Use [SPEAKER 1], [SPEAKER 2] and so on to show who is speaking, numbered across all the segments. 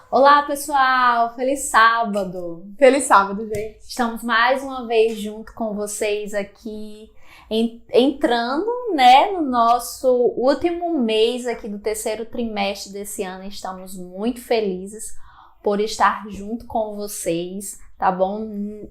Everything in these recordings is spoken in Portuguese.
[SPEAKER 1] Olá, pessoal! Feliz sábado!
[SPEAKER 2] Feliz sábado, gente!
[SPEAKER 1] Estamos mais uma vez junto com vocês aqui, entrando, né, no nosso último mês aqui do terceiro trimestre desse ano. Estamos muito felizes por estar junto com vocês, tá bom?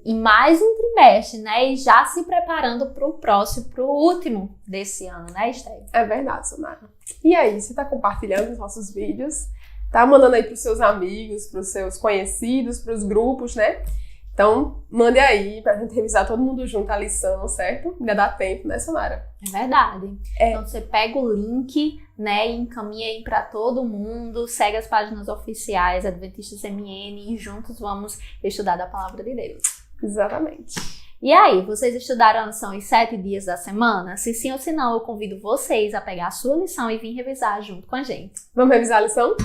[SPEAKER 1] Em mais um trimestre, né? E já se preparando para o próximo, para o último desse ano, né, Esther?
[SPEAKER 2] É verdade, Sonara. E aí, você tá compartilhando os nossos vídeos? Tá mandando aí pros seus amigos, pros seus conhecidos, pros grupos, né? Então, mande aí pra gente revisar todo mundo junto a lição, certo? Ainda dá tempo, né, Sonara?
[SPEAKER 1] É verdade. Então, você pega o link, né, e encaminha aí pra todo mundo, segue as páginas oficiais Adventistas MN e juntos vamos estudar da Palavra de Deus.
[SPEAKER 2] Exatamente.
[SPEAKER 1] E aí, vocês estudaram a lição os 7 dias da semana? Se sim ou se não, eu convido vocês a pegar a sua lição e vir revisar junto com a gente.
[SPEAKER 2] Vamos revisar a lição?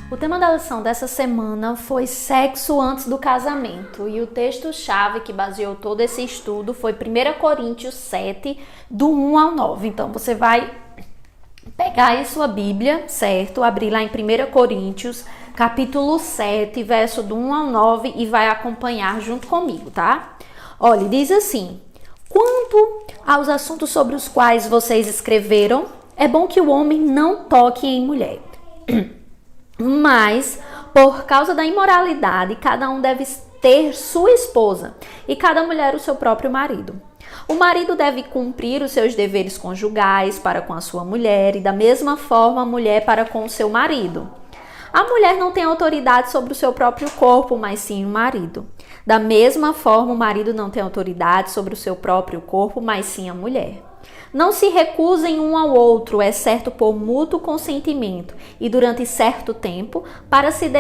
[SPEAKER 1] O tema da lição dessa semana foi sexo antes do casamento e o texto-chave que baseou todo esse estudo foi 1 Coríntios 7, do 1 ao 9. Então, você vai pegar aí sua Bíblia, certo? Abrir lá em 1 Coríntios, capítulo 7, verso do 1 ao 9 e vai acompanhar junto comigo, tá? Olha, diz assim: quanto aos assuntos sobre os quais vocês escreveram, é bom que o homem não toque em mulher. Mas, por causa da imoralidade, cada um deve ter sua esposa e cada mulher o seu próprio marido. O marido deve cumprir os seus deveres conjugais para com a sua mulher e da mesma forma a mulher para com o seu marido. A mulher não tem autoridade sobre o seu próprio corpo, mas sim o marido. Da mesma forma, o marido não tem autoridade sobre o seu próprio corpo, mas sim a mulher. Não se recusem um ao outro, exceto por mútuo consentimento e durante certo tempo, para se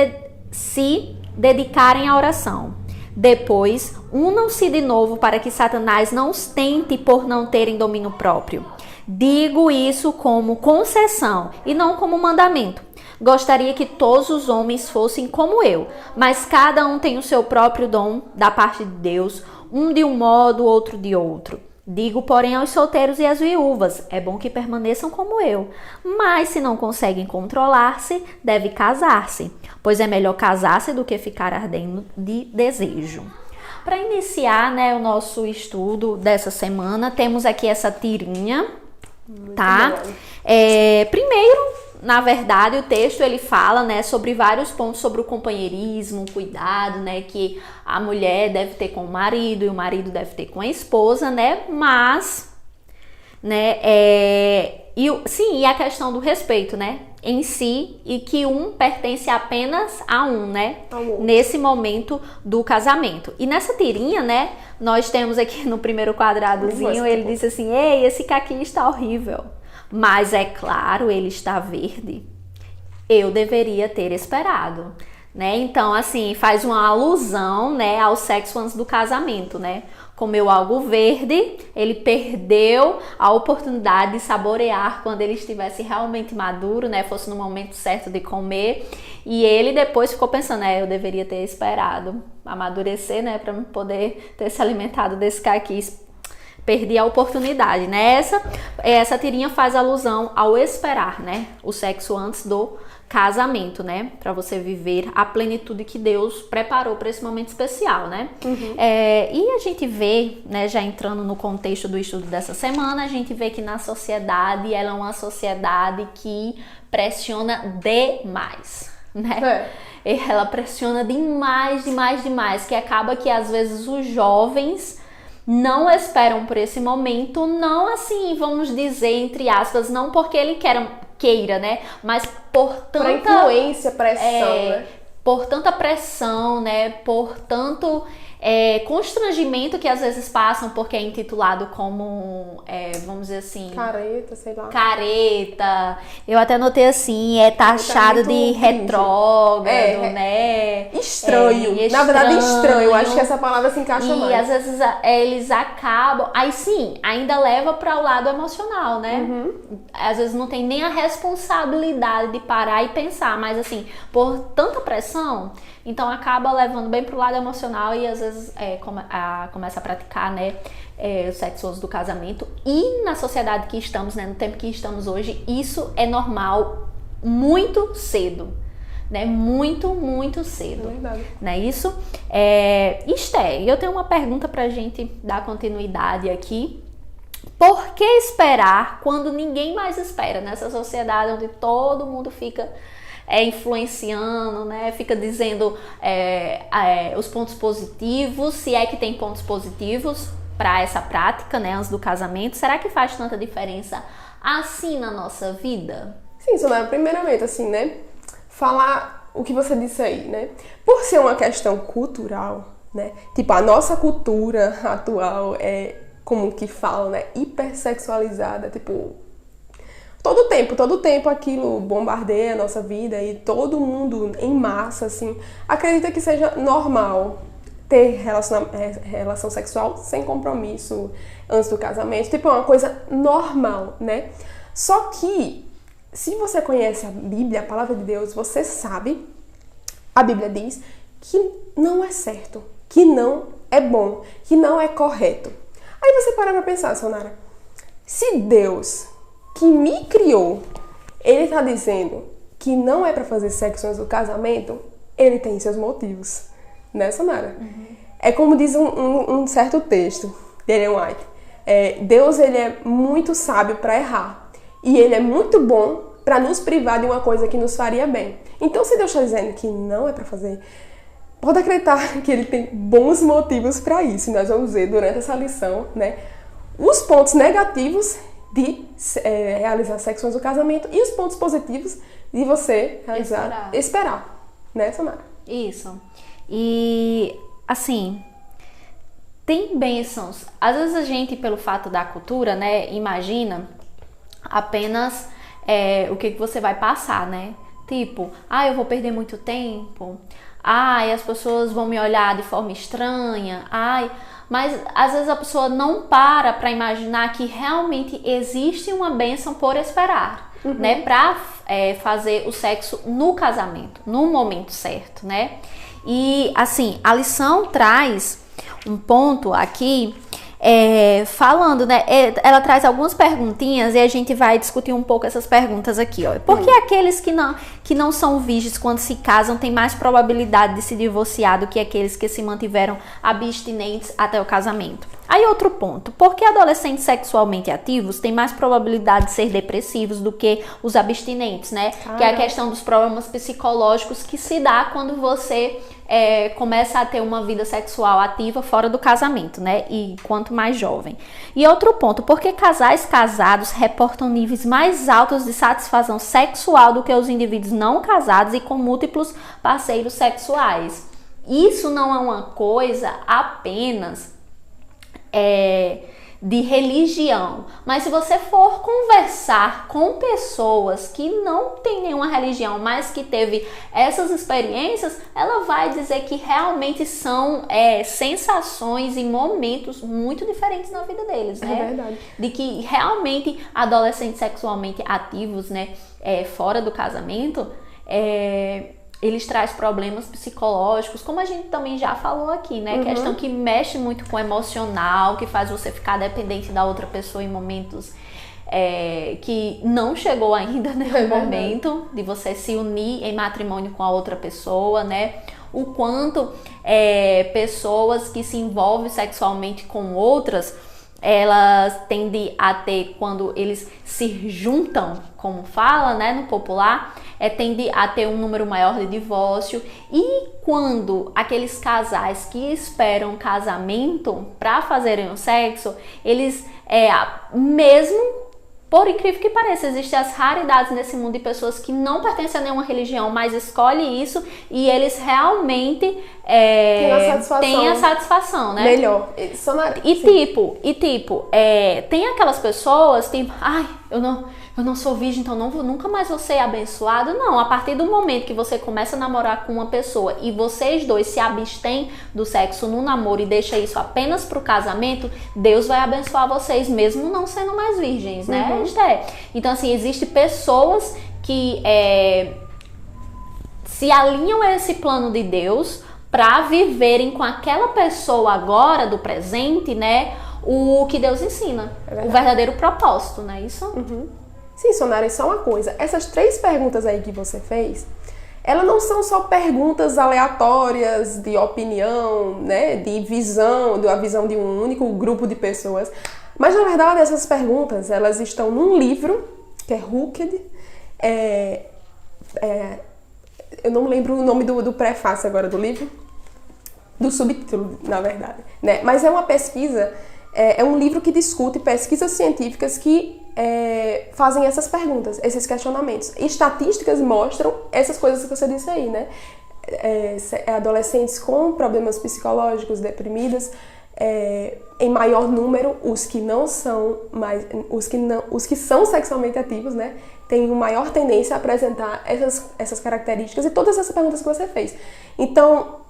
[SPEAKER 1] dedicarem à oração. Depois, unam-se de novo para que Satanás não os tente por não terem domínio próprio. Digo isso como concessão e não como mandamento. Gostaria que todos os homens fossem como eu, mas cada um tem o seu próprio dom da parte de Deus, um de um modo, outro de outro. Digo, porém, aos solteiros e às viúvas, é bom que permaneçam como eu. Mas se não conseguem controlar-se, deve casar-se, pois é melhor casar-se do que ficar ardendo de desejo. Para iniciar, né, o nosso estudo dessa semana, temos aqui essa tirinha, tá? Primeiro, na verdade, o texto ele fala, né, sobre vários pontos sobre o companheirismo, o cuidado, né, que a mulher deve ter com o marido e o marido deve ter com a esposa, né, mas, né, e a questão do respeito, né, em si, e que um pertence apenas a um, né, nesse momento do casamento. E nessa tirinha, né, nós temos aqui no primeiro quadradozinho, ele diz assim: ei, esse caqui está horrível. Mas é claro, ele está verde. Eu deveria ter esperado, né? Então, assim, faz uma alusão, né, ao sexo antes do casamento, né? Comeu algo verde, ele perdeu a oportunidade de saborear quando ele estivesse realmente maduro, né? Fosse no momento certo de comer. E ele depois ficou pensando, eu deveria ter esperado amadurecer, né, para poder ter se alimentado desse caqui. Perdi a oportunidade, né? Essa tirinha faz alusão ao esperar, né? O sexo antes do casamento, né? Para você viver a plenitude que Deus preparou para esse momento especial, né? E a gente vê, né? Já entrando no contexto do estudo dessa semana, a gente vê que na sociedade, ela é uma sociedade que pressiona demais, né? Ela pressiona demais, que acaba que às vezes os jovens não esperam por esse momento, não assim, vamos dizer, entre aspas, não porque ele queira, né? Mas por tanta
[SPEAKER 2] influência, pressão, né?
[SPEAKER 1] Por tanta pressão, né? Por tanto constrangimento que às vezes passam porque é intitulado como, vamos dizer assim...
[SPEAKER 2] Careta, sei lá.
[SPEAKER 1] Careta. Eu até notei assim, taxado de retrógrado, né?
[SPEAKER 2] Estranho. Na verdade, estranho. Eu acho que essa palavra se encaixa mais.
[SPEAKER 1] E às vezes eles acabam... Aí sim, ainda leva para o lado emocional, né? Às vezes não tem nem a responsabilidade de parar e pensar, mas assim, por tanta pressão... Então acaba levando bem pro lado emocional e às vezes começa a praticar, né, o sexo antes do casamento, e na sociedade que estamos, né, no tempo que estamos hoje, isso é normal muito cedo, né? Muito, muito cedo.
[SPEAKER 2] É verdade.
[SPEAKER 1] Não é isso? Esté, eu tenho uma pergunta pra gente dar continuidade aqui. Por que esperar quando ninguém mais espera nessa sociedade onde todo mundo fica influenciando, né? Fica dizendo os pontos positivos, se é que tem pontos positivos para essa prática, né, antes do casamento? Será que faz tanta diferença assim na nossa vida?
[SPEAKER 2] Sim, Sonara, primeiramente, assim, né, falar o que você disse aí, né, por ser uma questão cultural, né, tipo, a nossa cultura atual é, como que fala, né, hipersexualizada, tipo, todo tempo aquilo bombardeia a nossa vida e todo mundo em massa, assim, acredita que seja normal ter relação sexual sem compromisso antes do casamento, tipo, é uma coisa normal, né? Só que, se você conhece a Bíblia, a palavra de Deus, você sabe, a Bíblia diz que não é certo, que não é bom, que não é correto. Aí você para pra pensar, Sonara, se Deus que me criou, ele tá dizendo que não é pra fazer sexo antes do casamento, ele tem seus motivos, né, Sonara? Uhum. É como diz um certo texto de Ellen White, Deus, ele é muito sábio pra errar, e ele é muito bom pra nos privar de uma coisa que nos faria bem. Então, se Deus tá dizendo que não é pra fazer, pode acreditar que ele tem bons motivos pra isso, e nós vamos ver durante essa lição, né, os pontos negativos de realizar sexo antes do casamento e os pontos positivos de você realizar, esperar, né, Sonara?
[SPEAKER 1] Isso. E, assim, tem bênçãos. Às vezes a gente, pelo fato da cultura, né, imagina apenas o que você vai passar, né? Tipo, eu vou perder muito tempo. As pessoas vão me olhar de forma estranha. Mas às vezes a pessoa não para imaginar que realmente existe uma bênção por esperar, né? Pra fazer o sexo no casamento, no momento certo, né? E assim, a lição traz um ponto aqui, falando, né? Ela traz algumas perguntinhas e a gente vai discutir um pouco essas perguntas aqui, ó. Por que aqueles que não são virgens quando se casam têm mais probabilidade de se divorciar do que aqueles que se mantiveram abstinentes até o casamento? Aí outro ponto, por que adolescentes sexualmente ativos têm mais probabilidade de ser depressivos do que os abstinentes, né? Que é a questão dos problemas psicológicos que se dá quando você começa a ter uma vida sexual ativa fora do casamento, né? E quanto mais jovem. E outro ponto, por que casais casados reportam níveis mais altos de satisfação sexual do que os indivíduos não casados e com múltiplos parceiros sexuais? Isso não é uma coisa apenas de religião, mas se você for conversar com pessoas que não têm nenhuma religião, mas que teve essas experiências, ela vai dizer que realmente são sensações e momentos muito diferentes na vida deles, né?
[SPEAKER 2] É verdade.
[SPEAKER 1] De que realmente adolescentes sexualmente ativos, né, fora do casamento, eles trazem problemas psicológicos, como a gente também já falou aqui, né? Questão que mexe muito com o emocional, que faz você ficar dependente da outra pessoa em momentos que não chegou ainda, né? O momento de você se unir em matrimônio com a outra pessoa, né? O quanto pessoas que se envolvem sexualmente com outras, elas tendem a ter, quando eles se juntam, como fala, né, no popular, tende a ter um número maior de divórcio. E quando aqueles casais que esperam casamento para fazerem o sexo, eles mesmo, por incrível que pareça, existem as raridades nesse mundo de pessoas que não pertencem a nenhuma religião, mas escolhem isso e eles realmente têm a satisfação, né?
[SPEAKER 2] Melhor.
[SPEAKER 1] E tipo, tem aquelas pessoas, tipo, eu não sou virgem, então nunca mais vou ser abençoado. Não, a partir do momento que você começa a namorar com uma pessoa e vocês dois se abstêm do sexo no namoro e deixa isso apenas pro casamento, Deus vai abençoar vocês mesmo não sendo mais virgens, né? Então, assim, existem pessoas que se alinham a esse plano de Deus para viverem com aquela pessoa agora do presente, né, o que Deus ensina, o verdadeiro propósito, não é isso?
[SPEAKER 2] Sim, Sonara, só uma coisa. Essas 3 perguntas aí que você fez, elas não são só perguntas aleatórias de opinião, né, de visão, de uma visão de um único grupo de pessoas. Mas, na verdade, essas perguntas, elas estão num livro, que é Hooked. Eu não lembro o nome do prefácio agora do livro, do subtítulo, na verdade, né? Mas é uma pesquisa, é um livro que discute pesquisas científicas que fazem essas perguntas, esses questionamentos. Estatísticas mostram essas coisas que você disse aí, né? Adolescentes com problemas psicológicos, deprimidos, em maior número, os que são sexualmente ativos, né? Têm uma maior tendência a apresentar essas características e todas essas perguntas que você fez. Então,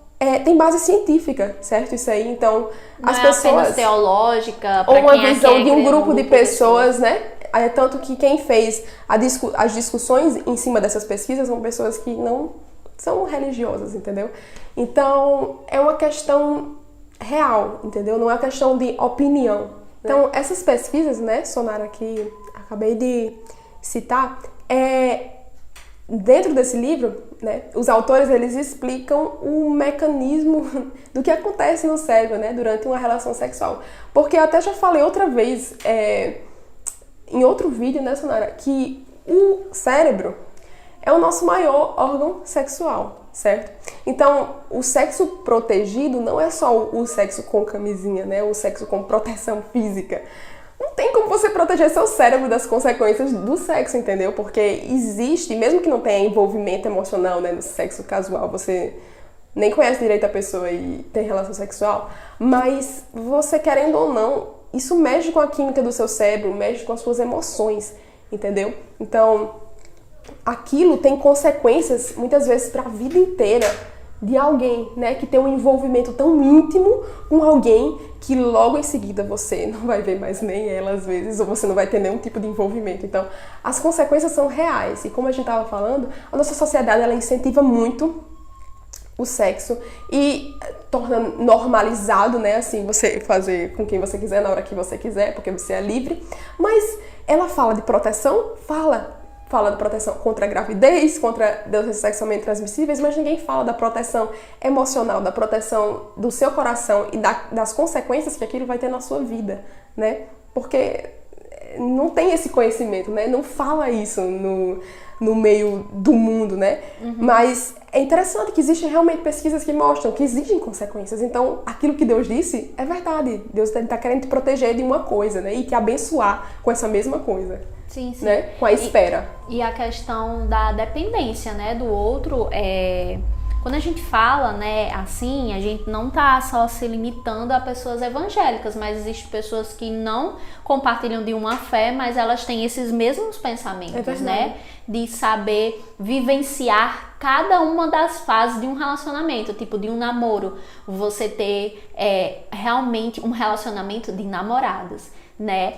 [SPEAKER 2] tem base científica, certo? Isso aí, então,
[SPEAKER 1] não
[SPEAKER 2] as
[SPEAKER 1] é
[SPEAKER 2] pessoas...
[SPEAKER 1] apenas teológica,
[SPEAKER 2] ou uma
[SPEAKER 1] quem
[SPEAKER 2] visão de um grupo de
[SPEAKER 1] pessoas,
[SPEAKER 2] né? Tanto que quem fez as discussões em cima dessas pesquisas são pessoas que não são religiosas, entendeu? Então, é uma questão real, entendeu? Não é uma questão de opinião. Então, essas pesquisas, né, Sonara, que acabei de citar, dentro desse livro, né, os autores, eles explicam o mecanismo do que acontece no cérebro, né, durante uma relação sexual. Porque eu até já falei outra vez, em outro vídeo, né, Sonara, que o cérebro é o nosso maior órgão sexual, certo? Então, o sexo protegido não é só o sexo com camisinha, né, o sexo com proteção física. Não tem como você proteger seu cérebro das consequências do sexo, entendeu? Porque existe, mesmo que não tenha envolvimento emocional, né, no sexo casual, você nem conhece direito a pessoa e tem relação sexual, mas você querendo ou não, isso mexe com a química do seu cérebro, mexe com as suas emoções, entendeu? Então, aquilo tem consequências, muitas vezes, para a vida inteira de alguém, né, que tem um envolvimento tão íntimo com alguém que logo em seguida você não vai ver mais nem ela às vezes, ou você não vai ter nenhum tipo de envolvimento. Então, as consequências são reais. E como a gente estava falando, a nossa sociedade, ela incentiva muito o sexo e torna normalizado, né, assim, você fazer com quem você quiser, na hora que você quiser, porque você é livre. Mas ela fala de proteção? Fala de proteção contra a gravidez, contra doenças sexualmente transmissíveis, mas ninguém fala da proteção emocional, da proteção do seu coração e das consequências que aquilo vai ter na sua vida, né? Porque não tem esse conhecimento, né? Não fala isso no meio do mundo, né? Mas é interessante que existem realmente pesquisas que mostram que existem consequências. Então, aquilo que Deus disse é verdade. Deus está querendo te proteger de uma coisa, né? E te abençoar com essa mesma coisa.
[SPEAKER 1] Sim, sim.
[SPEAKER 2] Né? Com a espera.
[SPEAKER 1] E a questão da dependência, né, do outro, quando a gente fala, né, assim, a gente não tá só se limitando a pessoas evangélicas, mas existem pessoas que não compartilham de uma fé, mas elas têm esses mesmos pensamentos, né, de saber vivenciar cada uma das fases de um relacionamento, tipo de um namoro, você ter realmente um relacionamento de namorados, né,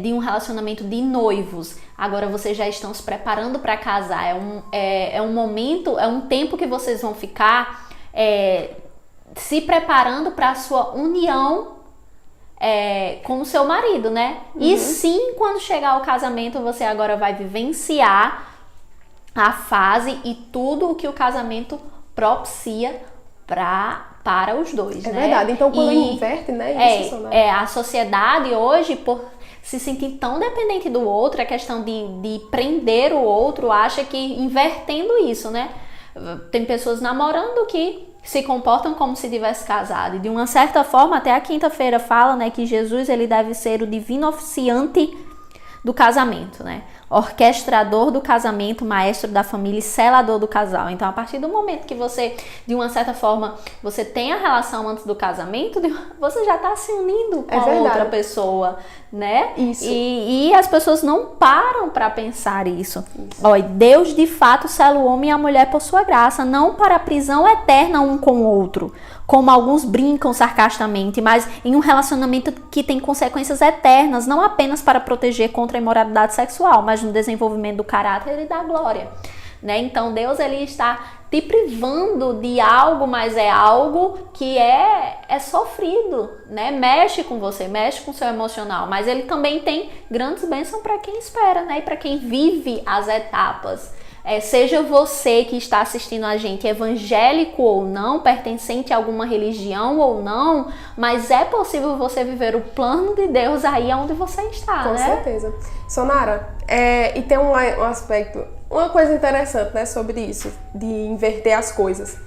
[SPEAKER 1] de um relacionamento de noivos. Agora vocês já estão se preparando para casar. É um momento, é um tempo que vocês vão ficar se preparando para a sua união com o seu marido, né? E sim, quando chegar o casamento, você agora vai vivenciar a fase e tudo o que o casamento propicia para os dois, né?
[SPEAKER 2] É verdade. Então, quando inverte, né?
[SPEAKER 1] A sociedade hoje, por se sentir tão dependente do outro, a questão de prender o outro, acha que invertendo isso, né? Tem pessoas namorando que se comportam como se tivesse casado. E de uma certa forma, até a quinta-feira fala, né, que Jesus, ele deve ser o divino oficiante do casamento, né? Orquestrador do casamento, maestro da família e selador do casal. Então, a partir do momento que você, de uma certa forma, você tem a relação antes do casamento, você já está se unindo com a outra pessoa, né?
[SPEAKER 2] Isso.
[SPEAKER 1] E as pessoas não param para pensar isso. Olha, Deus de fato sela o homem e a mulher por sua graça, não para a prisão eterna um com o outro, como alguns brincam sarcasticamente, mas em um relacionamento que tem consequências eternas, não apenas para proteger contra a imoralidade sexual, mas no desenvolvimento do caráter e da glória, né? Então Deus ele está te privando de algo, mas é algo que é sofrido, né? Mexe com você, mexe com o seu emocional, mas ele também tem grandes bênçãos para quem espera, né? E para quem vive as etapas. Seja você que está assistindo a gente, evangélico ou não, pertencente a alguma religião ou não, mas é possível você viver o plano de Deus aí onde você está,
[SPEAKER 2] Com
[SPEAKER 1] né?
[SPEAKER 2] certeza. Sonara, e tem um aspecto, uma coisa interessante, né, sobre isso, de inverter as coisas.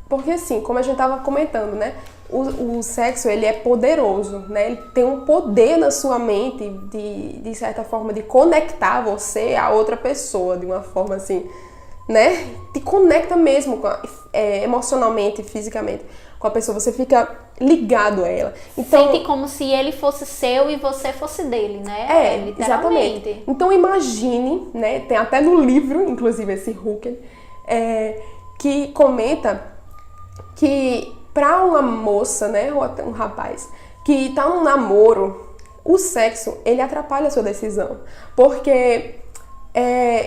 [SPEAKER 2] Porque assim, como a gente estava comentando, né, o sexo, ele é poderoso, né? Ele tem um poder na sua mente de certa forma, de conectar você a outra pessoa, de uma forma assim, né? Te conecta mesmo emocionalmente, fisicamente com a pessoa, você fica ligado a ela. Então,
[SPEAKER 1] sente como se ele fosse seu e você fosse dele, né? Literalmente.
[SPEAKER 2] Exatamente. Então imagine, né? Tem até no livro, inclusive esse Hooker, que comenta que para uma moça, né, ou até um rapaz que tá num namoro, o sexo, ele atrapalha a sua decisão. Porque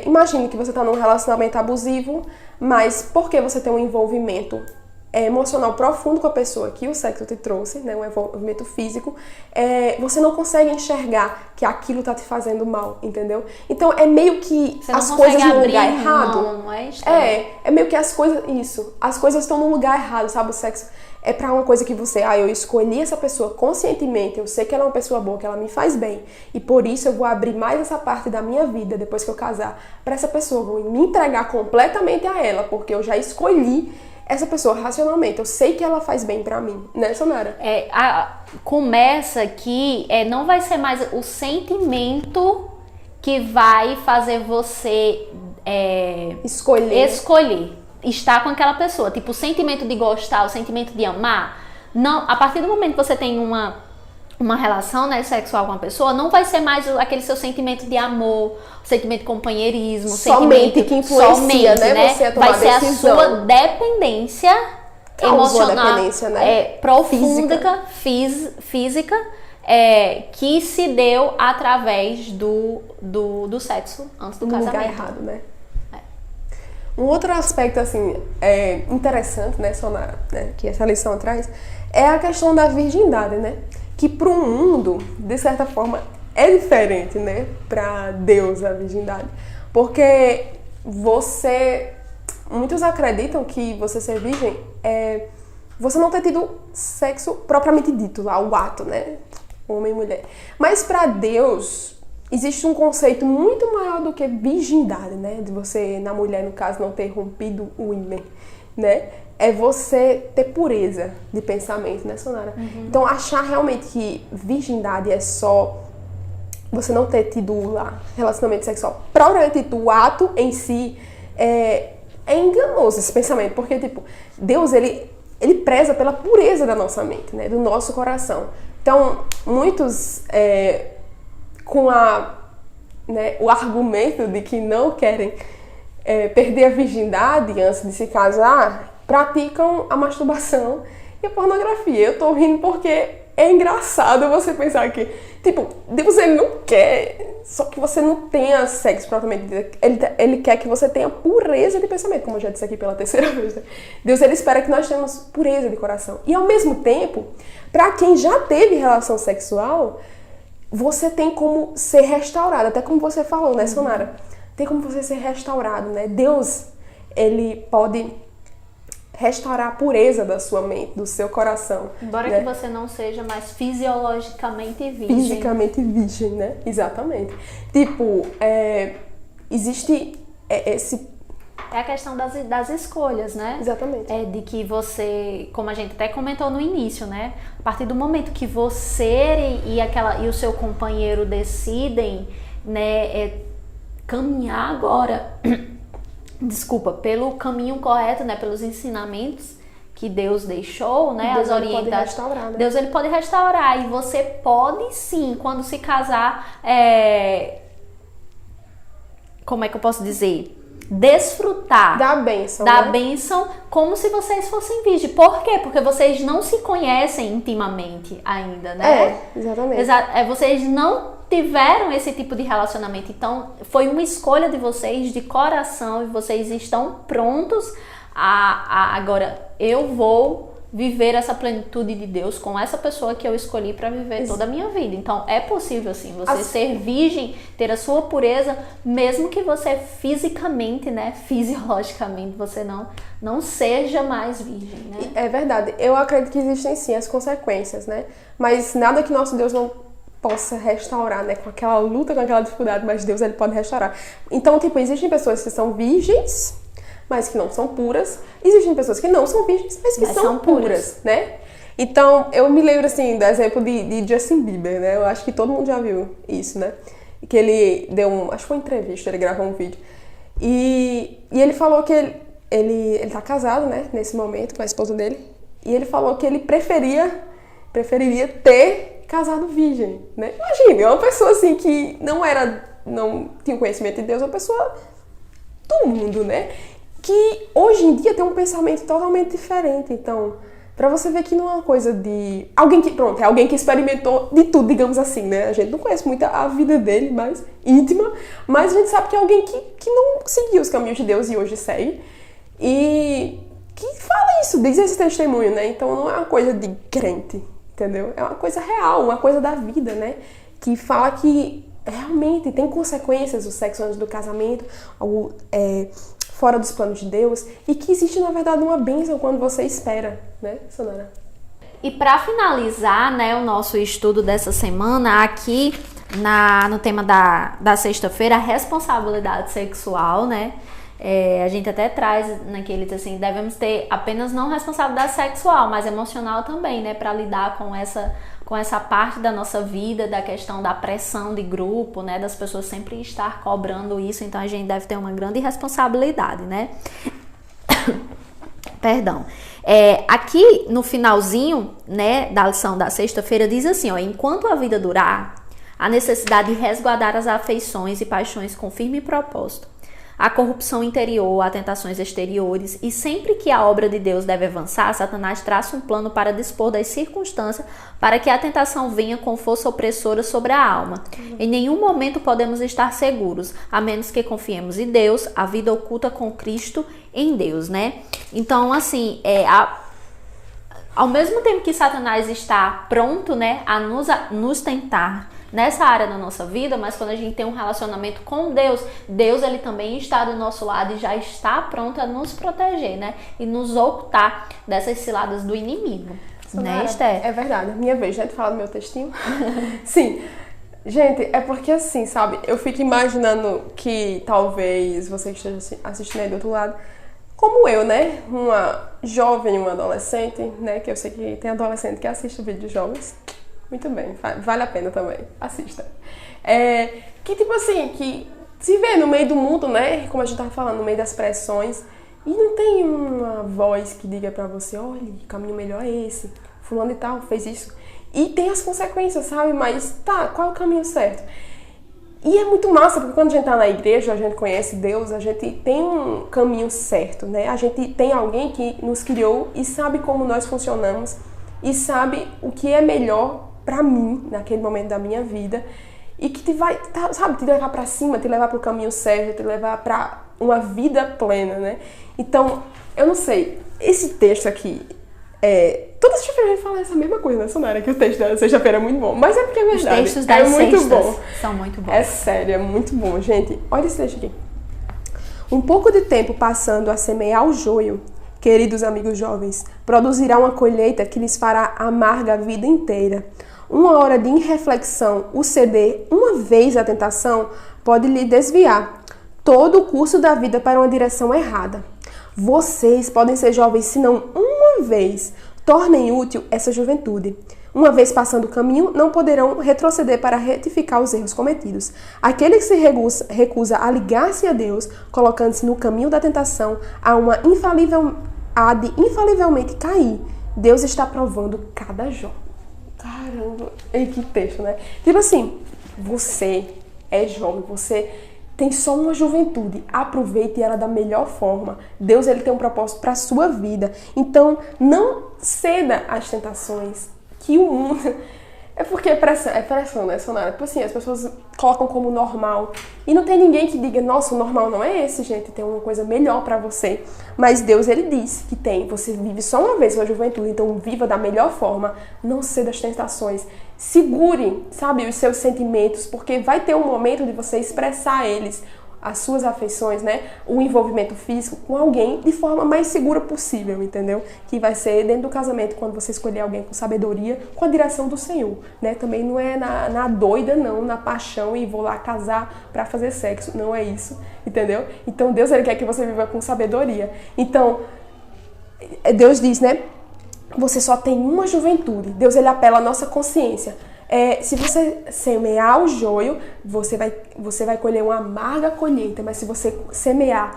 [SPEAKER 2] imagine que você tá num relacionamento abusivo, mas porque você tem um envolvimento emocional profundo com a pessoa que o sexo te trouxe, né, um envolvimento físico, você não consegue enxergar que aquilo tá te fazendo mal, entendeu? Então é meio que as coisas no lugar errado.
[SPEAKER 1] Não é
[SPEAKER 2] meio que as coisas estão no lugar errado, sabe? O sexo é pra uma coisa que você, eu escolhi essa pessoa conscientemente, eu sei que ela é uma pessoa boa, que ela me faz bem, e por isso eu vou abrir mais essa parte da minha vida depois que eu casar pra essa pessoa, vou me entregar completamente a ela, porque eu já escolhi essa pessoa racionalmente, eu sei que ela faz bem pra mim, né, Sonara?
[SPEAKER 1] Começa que não vai ser mais o sentimento que vai fazer você escolher estar com aquela pessoa. Tipo, o sentimento de gostar, o sentimento de amar. Não, a partir do momento que você tem uma relação, né, sexual com uma pessoa, não vai ser mais aquele seu sentimento de amor, o sentimento de companheirismo,
[SPEAKER 2] somente que influencia, né? Você a tomar
[SPEAKER 1] vai ser
[SPEAKER 2] decisão.
[SPEAKER 1] a sua dependência emocional,
[SPEAKER 2] dependência, né?
[SPEAKER 1] profunda, física, que se deu através do sexo antes do casamento.
[SPEAKER 2] Lugar errado, né? Um outro aspecto, assim, interessante, né, Sonara, né, que essa lição traz, é a questão da virgindade, né? Que para o mundo, de certa forma, é diferente, né? Para Deus, a virgindade. Porque muitos acreditam que você ser virgem você não ter tido sexo propriamente dito, lá, o ato, né? Homem e mulher. Mas para Deus existe um conceito muito maior do que virgindade, né? De você, na mulher, no caso, não ter rompido o ímen, né? É você ter pureza de pensamento, né, Sonara? Uhum. Então, achar realmente que virgindade é só você não ter tido lá relacionamento sexual propriamente dito, o ato em si, é enganoso esse pensamento. Porque, tipo, Deus, ele preza pela pureza da nossa mente, né? Do nosso coração. Então, muitos... com o argumento de que não querem perder a virgindade antes de se casar, praticam a masturbação e a pornografia. Eu tô rindo porque é engraçado você pensar que, tipo, Deus, ele não quer só que você não tenha sexo propriamente. Ele quer que você tenha pureza de pensamento, como eu já disse aqui pela terceira vez, né? Deus, ele espera que nós tenhamos pureza de coração. E ao mesmo tempo, para quem já teve relação sexual, você tem como ser restaurado, até como você falou, né, Sonara? Tem como você ser restaurado, né? Deus, ele pode restaurar a pureza da sua mente, do seu coração.
[SPEAKER 1] Embora
[SPEAKER 2] né?
[SPEAKER 1] que você não seja mais fisiologicamente virgem.
[SPEAKER 2] Fisicamente virgem, né? Exatamente. Tipo, existe esse...
[SPEAKER 1] É a questão das escolhas, né?
[SPEAKER 2] Exatamente.
[SPEAKER 1] De que você, como a gente até comentou no início, né? A partir do momento que você e o seu companheiro decidem, né, caminhar agora, desculpa, pelo caminho correto, né? Pelos ensinamentos que Deus deixou, né?
[SPEAKER 2] Deus,
[SPEAKER 1] as
[SPEAKER 2] ele pode restaurar, né?
[SPEAKER 1] Deus, ele pode restaurar. E você pode sim, quando se casar, como é que eu posso dizer? Desfrutar
[SPEAKER 2] da bênção,
[SPEAKER 1] da
[SPEAKER 2] né?
[SPEAKER 1] bênção como se vocês fossem virgens. Por quê? Porque vocês não se conhecem intimamente ainda, né?
[SPEAKER 2] Exatamente.
[SPEAKER 1] Vocês não tiveram esse tipo de relacionamento. Então, foi uma escolha de vocês, de coração, e vocês estão prontos agora, eu vou viver essa plenitude de Deus com essa pessoa que eu escolhi para viver toda a minha vida. Então, é possível, sim, você ser virgem, ter a sua pureza, mesmo que você fisicamente, né, fisiologicamente, você não seja mais virgem, né?
[SPEAKER 2] É verdade. Eu acredito que existem, sim, as consequências, né? Mas nada que nosso Deus não possa restaurar, né? Com aquela luta, com aquela dificuldade, mas Deus, ele pode restaurar. Então, tipo, existem pessoas que são virgens, mas que não são puras. Existem pessoas que não são virgens, mas que são puras, né? Então, eu me lembro, assim, do exemplo de Justin Bieber, né? Eu acho que todo mundo já viu isso, né? Que ele deu acho que foi uma entrevista, ele gravou um vídeo. E ele falou que ele tá casado, né? Nesse momento, com a esposa dele. E ele falou que ele preferiria ter casado virgem, né? Imagine, uma pessoa, assim, que não tinha conhecimento de Deus, uma pessoa do mundo, né? Que hoje em dia tem um pensamento totalmente diferente. Então, pra você ver que não é uma coisa de... é alguém que experimentou de tudo, digamos assim, né? A gente não conhece muito a vida dele, mais íntima, mas a gente sabe que é alguém que não seguiu os caminhos de Deus e hoje segue. E que fala isso, diz esse testemunho, né? Então não é uma coisa de crente, entendeu? É uma coisa real, uma coisa da vida, né? Que fala que realmente tem consequências o sexo antes do casamento, algo fora dos planos de Deus, e que existe, na verdade, uma bênção quando você espera, né, Sonara?
[SPEAKER 1] E para finalizar, né, o nosso estudo dessa semana, aqui no tema da sexta-feira, a responsabilidade sexual, né? A gente até traz naquele assim, devemos ter apenas não responsabilidade sexual, mas emocional também, né, para lidar com essa parte da nossa vida, da questão da pressão de grupo, né, das pessoas sempre estar cobrando isso. Então a gente deve ter uma grande responsabilidade, né? Perdão. Aqui no finalzinho, né, da lição da sexta-feira diz assim, ó: enquanto a vida durar, a necessidade de resguardar as afeições e paixões com firme propósito, a corrupção interior, a tentações exteriores, e sempre que a obra de Deus deve avançar, Satanás traça um plano para dispor das circunstâncias para que a tentação venha com força opressora sobre a alma. Em nenhum momento podemos estar seguros, a menos que confiemos em Deus, a vida oculta com Cristo em Deus, né? Então, assim, ao mesmo tempo que Satanás está pronto, né, a nos tentar nessa área da nossa vida, mas quando a gente tem um relacionamento com Deus, ele também está do nosso lado e já está pronto a nos proteger, né? E nos ocultar dessas ciladas do inimigo.
[SPEAKER 2] Sonara,
[SPEAKER 1] né, Esther?
[SPEAKER 2] É verdade. Minha vez, né, de falar do meu textinho. Sim. Gente, é porque assim, sabe? Eu fico imaginando que talvez você esteja assistindo aí do outro lado, como eu, né? Uma jovem, uma adolescente, né? Que eu sei que tem adolescente que assiste o vídeo de jovens. Muito bem, vale a pena também, assista. Que tipo assim, que se vê no meio do mundo, né, como a gente tava falando, no meio das pressões, e não tem uma voz que diga pra você, olha, o caminho melhor é esse, fulano e tal, fez isso. E tem as consequências, sabe, mas tá, qual é o caminho certo? E é muito massa, porque quando a gente tá na igreja, a gente conhece Deus, a gente tem um caminho certo, né, a gente tem alguém que nos criou e sabe como nós funcionamos, e sabe o que é melhor pra mim, naquele momento da minha vida, e que te levar pra cima, te levar pro caminho certo, te levar pra uma vida plena, né? Então, eu não sei, esse texto aqui, toda sexta-feira a gente fala essa mesma coisa, né, Sonara? Que o texto da sexta-feira é muito bom, mas é porque é verdade.
[SPEAKER 1] Os textos das
[SPEAKER 2] muito
[SPEAKER 1] sextas
[SPEAKER 2] bom.
[SPEAKER 1] são muito bons.
[SPEAKER 2] É sério, é muito bom, gente. Olha esse texto aqui. Um pouco de tempo passando a semear o joio, queridos amigos jovens, produzirá uma colheita que lhes fará amarga a vida inteira. Uma hora de irreflexão, o ceder uma vez à tentação, pode lhe desviar todo o curso da vida para uma direção errada. Vocês podem ser jovens se não uma vez tornem útil essa juventude. Uma vez passando o caminho, não poderão retroceder para retificar os erros cometidos. Aquele que se recusa a ligar-se a Deus, colocando-se no caminho da tentação, há de infalivelmente cair. Deus está provando cada jovem. Caramba, que texto, né? Tipo assim, você é jovem, você tem só uma juventude, aproveite ela da melhor forma. Deus, ele tem um propósito para a sua vida. Então, não ceda às tentações que o mundo É porque é pressão, né, Sonara? Tipo assim, as pessoas colocam como normal. E não tem ninguém que diga, nossa, o normal não é esse, gente. Tem uma coisa melhor pra você. Mas Deus, Ele disse que tem. Você vive só uma vez sua juventude, então viva da melhor forma. Não ceda às tentações. Segure, sabe, os seus sentimentos, porque vai ter um momento de você expressar eles, as suas afeições, né? O envolvimento físico com alguém de forma mais segura possível, entendeu? Que vai ser dentro do casamento, quando você escolher alguém com sabedoria, com a direção do Senhor, né? Também não é na doida, não, na paixão e vou lá casar pra fazer sexo. Não é isso, entendeu? Então Deus, Ele quer que você viva com sabedoria. Então, Deus diz, né? Você só tem uma juventude. Deus, Ele apela à nossa consciência. Se você semear o joio, você vai colher uma amarga colheita, mas se você semear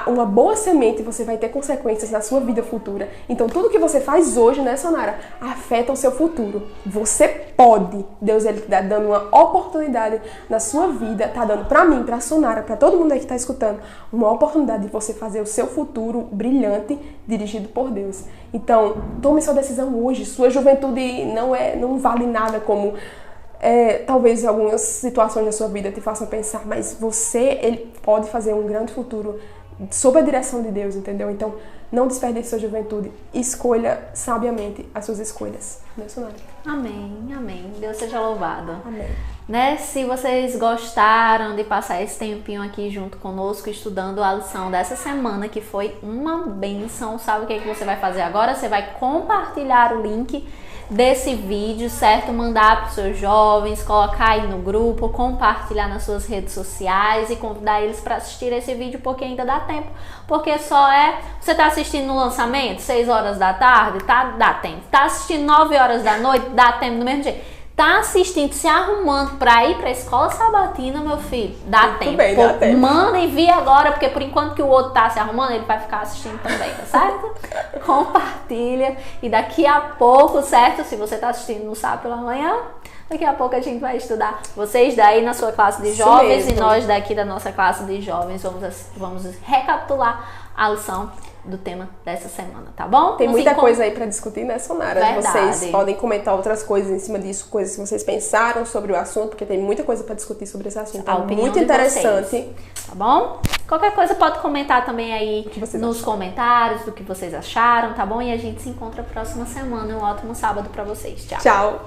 [SPEAKER 2] uma boa semente, você vai ter consequências na sua vida futura. Então, tudo que você faz hoje, né, Sonara, afeta o seu futuro. Você pode. Deus, Ele tá dando uma oportunidade na sua vida, tá dando pra mim, pra Sonara, pra todo mundo aí que tá escutando, uma oportunidade de você fazer o seu futuro brilhante, dirigido por Deus. Então, tome sua decisão hoje. Sua juventude não vale nada como... talvez algumas situações da sua vida te façam pensar, mas ele pode fazer um grande futuro sob a direção de Deus, entendeu? Então, não desperdice sua juventude. Escolha sabiamente as suas escolhas. Né, Sonara?
[SPEAKER 1] Amém, amém. Deus seja louvado.
[SPEAKER 2] Amém.
[SPEAKER 1] Né? Se vocês gostaram de passar esse tempinho aqui junto conosco, estudando a lição dessa semana, que foi uma bênção, sabe o que você vai fazer agora? Você vai compartilhar o link desse vídeo, certo? Mandar para os seus jovens, colocar aí no grupo, compartilhar nas suas redes sociais e convidar eles para assistir esse vídeo, porque ainda dá tempo. Porque você tá assistindo no lançamento, 6 horas da tarde, dá tempo. Tá assistindo 9 horas da noite, dá tempo do mesmo jeito. Tá assistindo, se arrumando pra ir pra escola sabatina, meu filho, dá tempo.
[SPEAKER 2] Bem, dá tempo.
[SPEAKER 1] Manda envia agora, porque por enquanto que o outro tá se arrumando, ele vai ficar assistindo também, tá certo? Compartilha. E daqui a pouco, certo? Se você tá assistindo no sábado pela manhã, daqui a pouco a gente vai estudar. Vocês daí na sua classe de jovens e nós daqui da nossa classe de jovens vamos recapitular a lição do tema dessa semana, tá bom?
[SPEAKER 2] Tem muita coisa aí pra discutir, né, Sonara?
[SPEAKER 1] Verdade.
[SPEAKER 2] Vocês podem comentar outras coisas em cima disso, coisas que vocês pensaram sobre o assunto, porque tem muita coisa pra discutir sobre esse assunto.
[SPEAKER 1] A opinião
[SPEAKER 2] muito interessante.
[SPEAKER 1] Vocês, tá bom? Qualquer coisa pode comentar também aí nos comentários do que vocês acharam, tá bom? E a gente se encontra próxima semana. Um ótimo sábado pra vocês. Tchau.
[SPEAKER 2] Tchau.